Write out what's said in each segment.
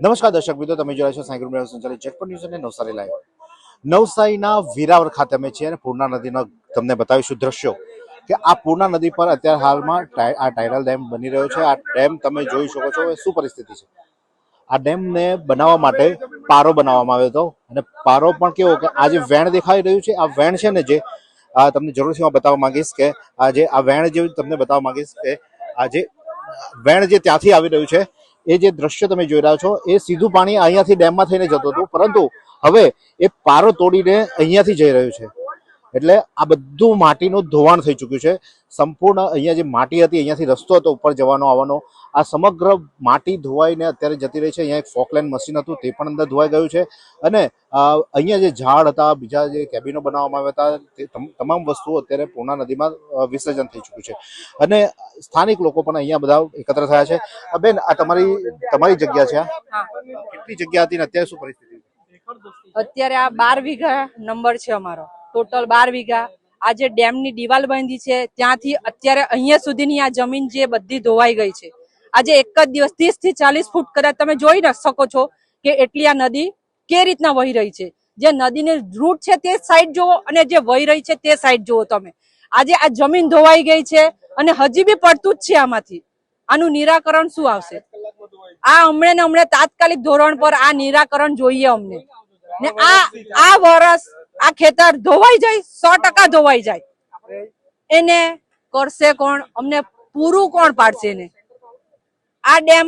નમસ્કાર દર્શક મિત્રો, તમે જોઈ રહ્યા છો સાંઈ ગ્રુપ સંચાલિત જગપત ન્યૂઝ અને નવસારી લાઈવ. નવસારીના વીરાવર ખાતે અમે છીએ અને પૂર્ણા નદીનો તમને બતાવીશું દ્રશ્યો કે આ પૂર્ણા નદી પર અત્યારે હાલમાં આ ટાઇડલ ડેમ બની રહ્યો છે. આ ડેમ તમે જોઈ શકો છો શું પરિસ્થિતિ છે. આ ડેમને બનાવવા માટે પારો બનાવવામાં આવ્યો હતો અને પારો પણ કેવો કે આ જે વેણ દેખાઈ રહ્યું છે, આ વેણ છે ને, જે તમને જરૂરથી હું બતાવવા માંગીશ કે આ વેણ જે તમને બતાવવા માંગીશ કે આ જે વેણ જે ત્યાંથી આવી રહ્યું છે, એ જે દ્રશ્ય તમે જોઈ રહ્યા છો એ સીધું પાણી અહીંયાથી ડેમમાં થઈને જતું હતું, પરંતુ હવે એ પારો તોડીને અહીંયાથી જઈ રહ્યું છે. એટલે આ બધું માટીનું ધોવાણ થઈ ચૂક્યું છે. સંપૂર્ણ અહીંયા જે માટી હતી, અહીંયાથી રસ્તો હતો ઉપર જવાનો આવવાનો, આ સમગ્ર માટી ધોવાઈને અત્યારે જતી રહી છે. અહીંયા એક ફોકલેન્ડ મશીન હતું તે પણ અંદર ધોવાઈ ગયું છે અને અહીંયા જે ઝાડ હતા, બીજા જે કેબિનો બનાવવામાં આવ્યા હતા, તે તમામ વસ્તુઓ અત્યારે પૂર્ણા નદીમાં વિસર્જન થઈ ચૂક્યું છે અને સ્થાનિક લોકો પણ અહીંયા બધા એકત્ર થયા છે. બેન, આ તમારી જગ્યા છે, આ કેટલી જગ્યા હતી ને અત્યારે શું પરિસ્થિતિ? અત્યારે આ 12 વીઘા નંબર છે અમારો, ટોટલ 12 વીઘા. આ જે ડેમની દિવાલ બાંધી છે ત્યાંથી અત્યારે અહીંયા સુધીની આ જમીન જે બધી ધોવાઈ ગઈ છે. આજે એક જ દિવસ 30 થી 40 ફૂટ કદાચ તમે જોઈ શકો છો કે એટલી આ નદી કે રીતના વહી રહી છે. જે નદીની રૂટ છે તે સાઈડ જુઓ અને જે વહી રહી છે તે સાઈડ જુઓ તમે. આજે આ જમીન ધોવાઈ ગઈ છે અને હજી બી પડતું જ છે. આમાંથી આનું નિરાકરણ શું આવશે? આ હમણે તાત્કાલિક ધોરણ પર આ નિરાકરણ જોઈએ અમને. ને આ વર્ષ આ ખેતર ધોવાઈ જાય, 100% ધોવાઈ જાય. એને કરશે કોણ? અમને પૂરું કોણ પાડશે એને? આ ડેમ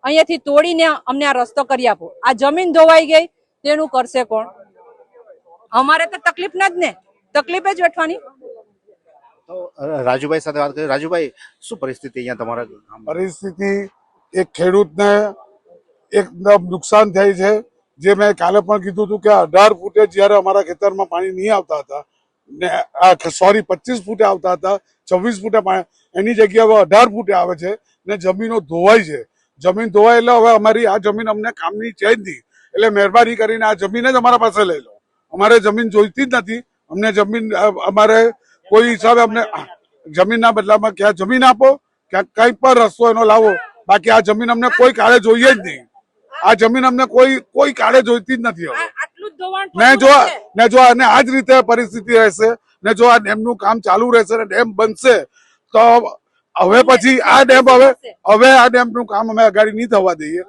અહીંયાથી તોડીને અમને આ રસ્તો કરી આપો. આ જમીન ધોવાઈ ગઈ તેનું કરશે કોણ? અમારે તો તકલીફ જ ને, તકલીફ જ વેઠવાની. તો રાજુભાઈ સાથે વાત કરીએ. રાજુભાઈ, શું પરિસ્થિતિ અહીંયા તમારા? પરિસ્થિતિ એક ખેડૂતને એકદમ નુકસાન થાય છે. જે મેં કાલે પણ કીધું હતું કે 18 ફૂટે જયારે અમારા ખેતરમાં પાણી નહીં આવતા હતા ને 25 ફૂટે આવતા હતા, 26 ફૂટે પાણી, એની જગ્યાએ 18 ફૂટે આવે છે ને જમીનો ધોવાય છે. જમીન ધોવાય એટલે હવે અમારી આ જમીન અમને કામની છે જ નહીં. એટલે મહેરબાની કરીને આ જમીન જ અમારા પાસે લઈ લો. અમારે જમીન જોઈતી જ નથી. અમને જમીન અમારે કોઈ હિસાબે અમને જમીનના બદલામાં ક્યાં જમીન આપો, ક્યાં કઈ પણ રસ્તો એનો લાવો. બાકી આ જમીન અમને કોઈ કાળે જોઈએ જ નહીં. આ જમીન અમને કોઈ કાળે જોઈતી જ નથી. હવે જો અને આ જ રીતે પરિસ્થિતિ રહેશે ને જો આ ડેમનું કામ ચાલુ રહેશે ને ડેમ બનશે તો હવે પછી આ ડેમનું કામ અમે અગાડી નહીં થવા દઈએ.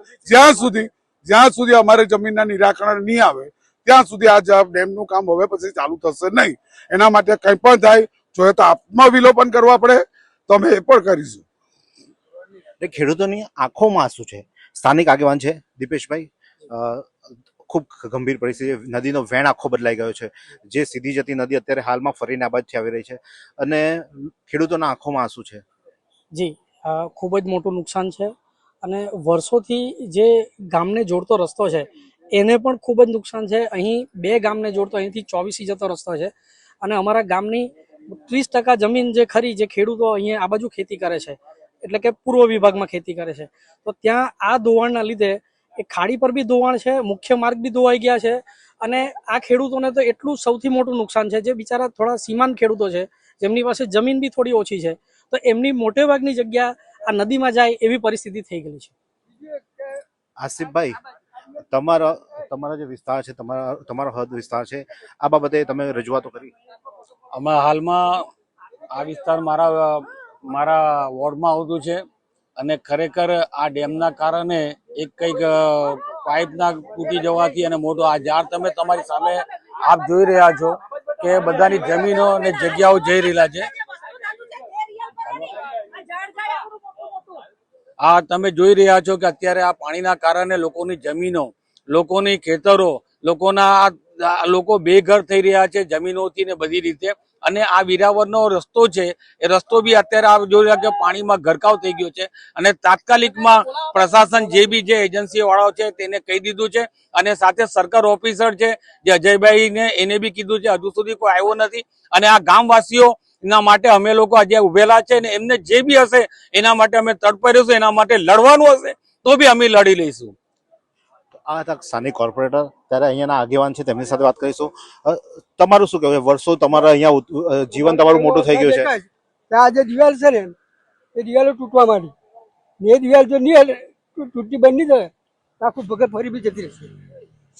જ્યાં સુધી અમારે જમીનના નિરાકરણ નહીં આવે ત્યાં સુધી આ ડેમનું કામ હવે પછી ચાલુ થશે નહીં. એના માટે કંઈ પણ થાય, જોઈએ તો આત્મવિલોપન કરવા પડે તો અમે એ પણ કરીશું. ખેડૂતોની આંખોમાં શું છે? સ્થાનિક આગેવાન છે દીપેશભાઈ, ખૂબ ગંભીર પરિસ્થિતિ. નદીનો વેણ આખો બદલાઈ ગયો છે. જે સીધી જતી નદી અત્યારે હાલમાં ફરીને આ બાજુથી આવી રહી છે અને ખેડૂતોના આંખોમાં શું છે? જી, ખૂબ જ મોટું નુકસાન છે અને વર્ષોથી જે ગામને જોડતો રસ્તો છે એને પણ ખૂબ જ નુકસાન છે. અહીં 2 ગામને જોડતો અહીંથી 24 જતો રસ્તો છે અને અમારા ગામની 30% જમીન જે ખરી, જે ખેડૂતો અહીંયા આ બાજુ ખેતી કરે છે, એટલે કે પૂર્વ વિભાગમાં ખેતી કરે છે, તો ત્યાં આ ધોવાણના લીધે એ ખાડી પર બી ધોવાણ છે, મુખ્ય માર્ગ બી ધોવાઈ ગયા છે અને આ ખેડૂતોને તો એટલું સૌથી મોટું નુકસાન છે. જે બિચારા થોડા સીમાંત ખેડૂતો છે, જેમની પાસે જમીન બી થોડી ઓછી છે, તો એમની મોટે ભાગની જગ્યા આ નદીમાં જાય એવી પરિસ્થિતિ થઈ ગઈ છે. આસિફભાઈ, તમારા જે વિસ્તાર છે, તમારો હદ વિસ્તાર છે, આ બાબતે તમે રજૂઆતો કરી? અમે હાલમાં આ વિસ્તાર મારા વોર્ડમાં આવતું છે અને ખરેખર આ ડેમના કારણે એક કંઈક પાઇપના તૂટી જવાથી અને મોટો આ ઝાડ તમે તમારી સામે આપ જોઈ રહ્યા છો કે બધાની જમીનો અને જગ્યાઓ જઈ રહેલા છે. આ તમે જોઈ રહ્યા છો કે અત્યારે આ પાણીના કારણે લોકોની જમીનો, લોકોની ખેતરો, લોકો બેઘર થઈ રહ્યા છે જમીનોથી ને બધી રીતે. અને આ વીરાવરનો રસ્તો છે, એ રસ્તો બી અત્યારે આપ જોઈ રહ્યા કે પાણીમાં ગરકાવ થઈ ગયો છે અને તાત્કાલિકમાં પ્રશાસન જે બી જે એજન્સી વાળાઓ છે તેને કહી દીધું છે અને સાથે સરકાર ઓફિસર છે જે અજયભાઈ ને એને બી કીધું છે. હજુ સુધી કોઈ આવ્યો નથી અને આ ગામવાસીઓ એના માટે અમે લોકો આજે ઉભેલા છે ને એમને જે બી હશે એના માટે અમે તડપડીશું. એના માટે લડવાનું હશે તો બી અમે લડી લઈશું. આ હતા સ્થાનિક કોર્પોરેટર. ત્યારે અહીંયાના આગેવાન છે, તેમની સાથે વાત કરીશું. તમારું શું કહેવું? વર્ષો તમારા અહીંયા જીવન તમારું મોટું થઈ ગયું છે. આ જે દિવાલ છે ને એ દિવાલો તૂટવા માંડી. એ દિવાલ જો નહીં તૂટતી બંધ નહીં થાય આખું ભગત ફરી બી જતી રહેશે,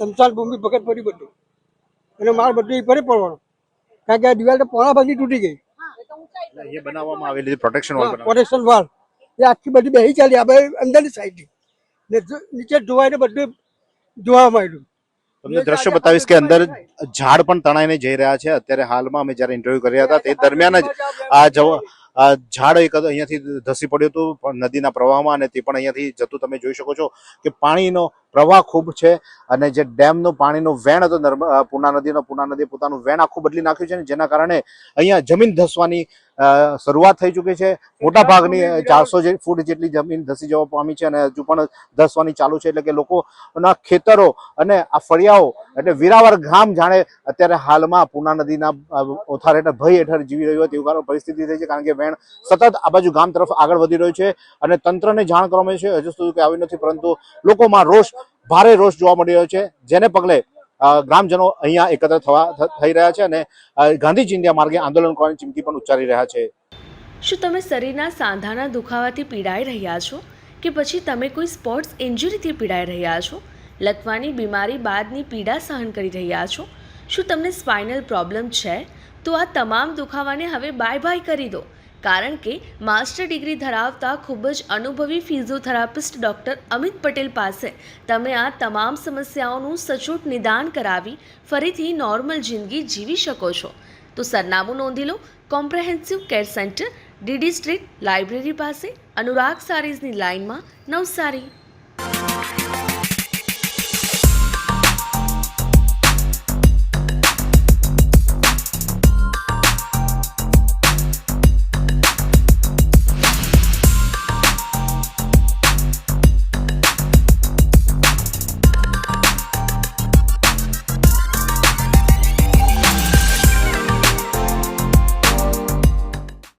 સંસાર ભૂમિ ભગત ફરી બધું, અને માલ બધું ફરી પડવાનો, કારણ કે આ દિવાલ તો પોણા ભાગની તૂટી ગઈ. એ બનાવવામાં આવેલી પ્રોટેક્શન વોલ પ્રોટેક્શન વાલ એ આખી બધી બેસી ચાલી, આપણે અંદરની સાઈડ ને નીચે ધોવાઈને બધું જોવા માંડ્યું. તમને દ્રશ્ય બતાવીશ કે અંદર ઝાડ પણ તણાઈને જઈ રહ્યા છે. અત્યારે હાલમાં અમે જ્યારે ઇન્ટરવ્યુ કર્યા હતા તે દરમિયાન જ આ ઝાડ એક અહીંયાથી ધસી પડ્યું હતું પણ નદીના પ્રવાહમાં, અને તે પણ અહીંયાથી જતું તમે જોઈ શકો છો કે પાણીનો પ્રવાહ ખૂબ છે. અને જે ડેમનું પાણીનું વેણ હતો પૂર્ણા નદીનો, પૂર્ણા નદીએ પોતાનું વેણ આખું બદલી નાખ્યું છે, જેના કારણે અહીંયા જમીન ધસવાની શરૂઆત થઈ ચૂકી છે. મોટા ભાગની 400 ફૂટ જેટલી જમીન ધસી જવા પામી છે અને હજુ પણ ધસવાની ચાલુ છે. એટલે કે લોકોના ખેતરો અને આ ફળિયાઓ એટલે વીરાવર ગામ જાણે અત્યારે હાલમાં પૂર્ણા નદીના ઓથાર હેઠળ ભય હેઠળ જીવી રહ્યું હોય તેવું પરિસ્થિતિ થઈ છે, કારણ કે વેણ સતત આ બાજુ ગામ તરફ આગળ વધી રહ્યું છે અને તંત્રને જાણ કરવામાં છે, હજુ સુધી આવી નથી, પરંતુ લોકોમાં ભારે રોષ જોવા મળી રહ્યો છે, જેને પગલે ગ્રામજનો અહીંયા એકત્ર થઈ રહ્યા છે અને ગાંધી ચિંધ્યા માર્ગે આંદોલન કરવાની ચીમકી પણ ઉચ્ચારી રહ્યા છે. શું તમે શરીરના સાંધાના દુખાવાથી પીડાઈ રહ્યા છો કે પછી તમે કોઈ સ્પોર્ટ્સ ઇન્જરીથી પીડાઈ રહ્યા છો? લકવાની બીમારી બાદની પીડા સહન કરી રહ્યા છો? શું તમને સ્પાઇનલ પ્રોબ્લેમ છે? તો આ તમામ દુખાવાને હવે બાય બાય કરી દો, કારણ કે માસ્ટર ડિગ્રી ધરાવતા ખૂબ જ અનુભવી ફિઝિયોથેરાપિસ્ટ ડૉક્ટર અમિત પટેલ પાસે તમે આ તમામ સમસ્યાઓનું સચોટ નિદાન કરાવી ફરીથી નોર્મલ જિંદગી જીવી શકો છો. તો સરનામું નોંધી લો, comprehensive care centre, DD street, library પાસે, અનુરાગ સારીઝની લાઇનમાં, નવસારી.